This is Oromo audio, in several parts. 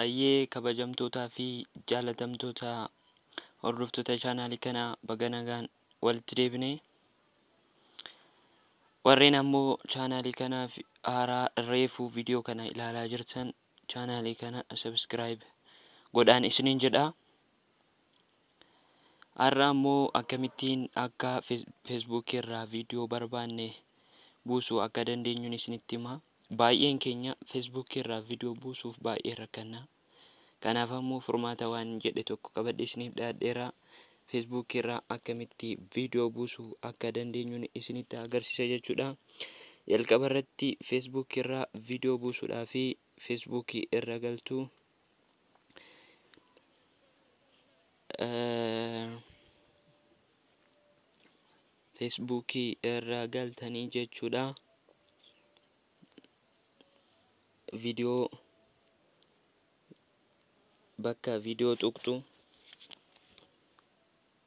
Ayyee kabajamtootaa fi jaalatamtoota hordoftoota chaanaalii kanaa baga nagaan walitti deebine. Warreen ammoo chaanaalii kanaaf haaraa reefuu viidiyoo kana ilaalaa jirtan chaanaalii kana subscribe godhaan isiniin jedha. Har'a ammoo akkamittiin akka Facebook irraa viidiyoo barbaanne buusuu akka dandeenyuun isinitti hima. Baay'een keenya Facebook irraa viidiyoo buusuuf baay'ee rakkanna. Kanaaf ammoo furmaata waan jedhe tokko qabadhe isiniif dhiyaadheera. Facebook irraa akkamitti viidiyoo buusuu akka dandeenyuun isinitti agarsiisa jechuudha. Jalqaba irratti Facebook irraa viidiyoo buusuudhaa fi Facebook irra galtu. Facebook irra galtanii jechuudha. Viidiyoo bakka viidiyoo tuqxu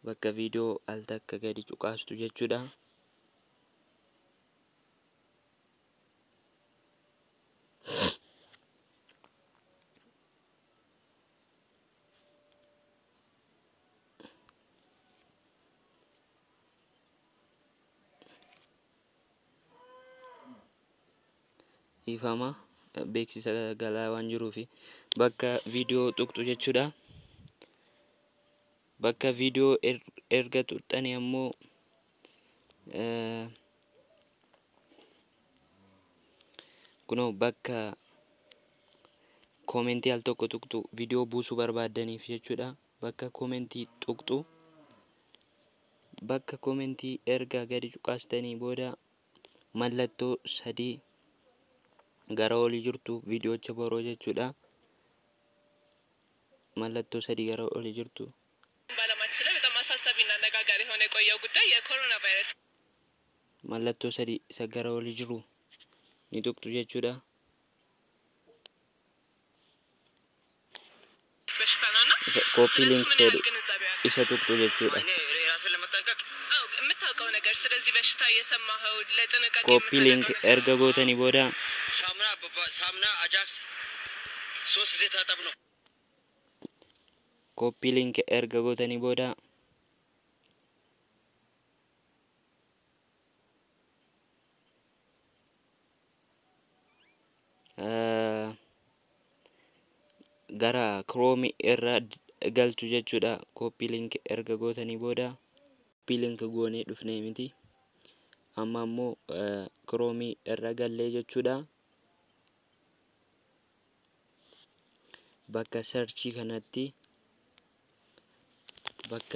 bakka viidiyoo al takka gadi cuqaastu jechuudha. Ifama beeksisa galaa waan jiruufi bakka viidiyoo tuqxu jechuudha. Bakka viidiyoo erga tuqxanii ammoo kunoo bakka koomentii al tokko tuqxu viidiyoo buusuu barbaaddaniif jechuudha. Bakka koomentii tuqxu. Bakka koomentii erga gadi cuqaastanii booda mallattoo sadii gara olii jirtu viidiyoocha boroo jechuudha. Mallattoo sadii gara olii jirtu. Mallattoo sadii isa gara olii jiru ni tuqxu jechuudha. Copy link jedhu isa tuqxu jechuudha. Copy link erga gootanii booda copy link erga gootanii booda gara Chrome irra galtu jechuudha. Copy link erga gootanii booda copy link goonee dhufnee miti. Amma ammoo Chrome irra gallee jechuudha. Bakka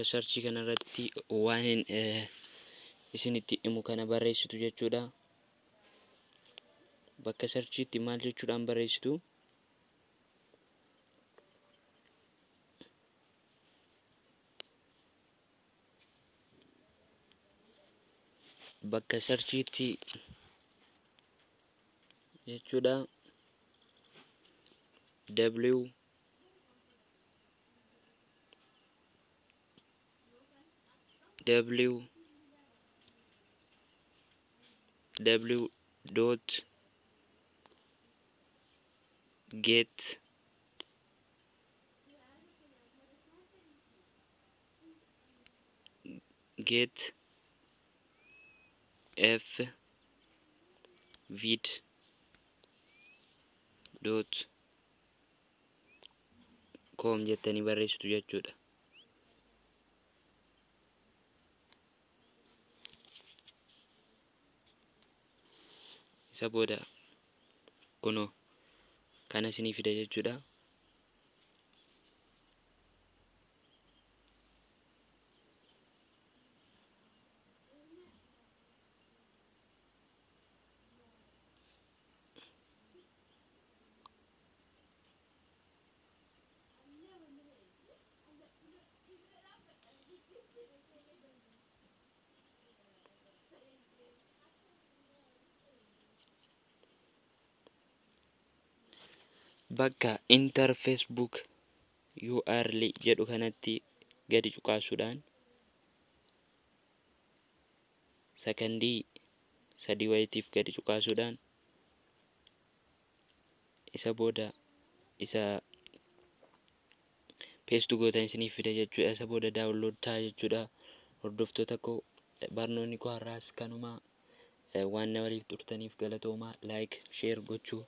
searchii kanarratti waan isinitti himu kana barreessitu jechuudha. Bakka searchiitti maal jechuudhaan barreessitu? Bakka searchiitti jechuudha. getfvid.com jettanii barreessitu jechuudha. Isa booda kunoo kana isinii fida jechuudha. Bakka enter Facebook URL jedhu kanatti gadi cuqaasuudhaan sekondii sadii wayitiif gadi cuqaasuudhaan isa booda isa peestuu gootan isiniif fida jechuudha. Isa booda daawunlood ta'a jechuudha. Hordoftoota koo barnoonni koo har'aas kanuma. Waan na waliif turtaniif galatoomaa. Laayik sheer gochuu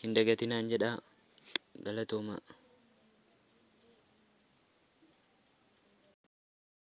hin dagatinaan jedha. Galatoomaa.